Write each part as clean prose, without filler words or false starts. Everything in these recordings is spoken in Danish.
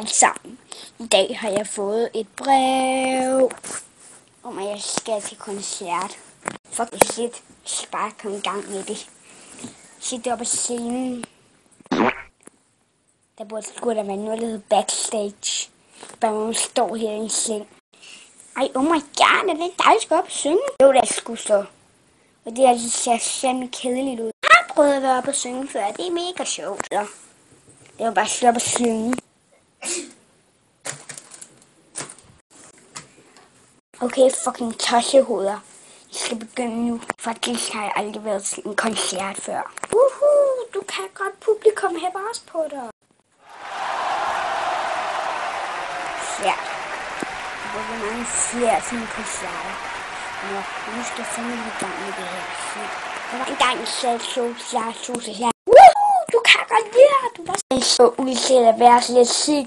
alle sammen. I dag har jeg fået et brev om, at jeg skal til koncert. Fuck det shit. Bare kom i gang med det. Sæt det op ad scenen. Der burde sgu da være noget, der hedder backstage. Bare man står her i en seng. Ej, oh my god, er det dig, der skal op og synge? Jo, der skulle stå. Og det altså ser sådan kedeligt ud. Jeg har prøvet at være op og synge før. Det er mega sjovt. Så det var bare at slå op og synge. Okay, fucking tossehoveder. I skal begynde nu. Faktisk har jeg aldrig været til en koncert før. Du kan godt, publikum hæpper også på dig. Ja. Hvor mange flere sådan koncerter. Nå, nu skal jeg fandme i gang med det her. Der var engang en salgsås, her. Du kan godt lide, du var så ud til at være så lidt syg.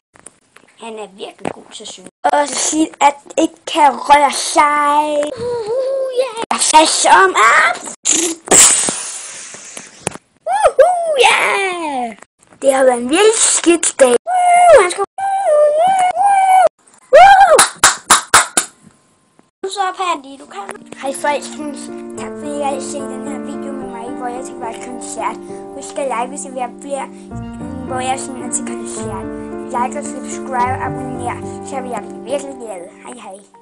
Han er virkelig god til at synge. Og så sige, at det ikke kan røre sig. Jeg fast om op. Yeah. Det har været en virkelig skidt dag. Han skal... Så Pandy, du kan. Hej folkens. Tak fordi I har set den her video med mig, hvor jeg til var koncert. Husk at like, hvis I vil have flere, hvor jeg er til koncert. Like og subscribe og abonner, så vil jeg blive virkelig glad. Hej hej.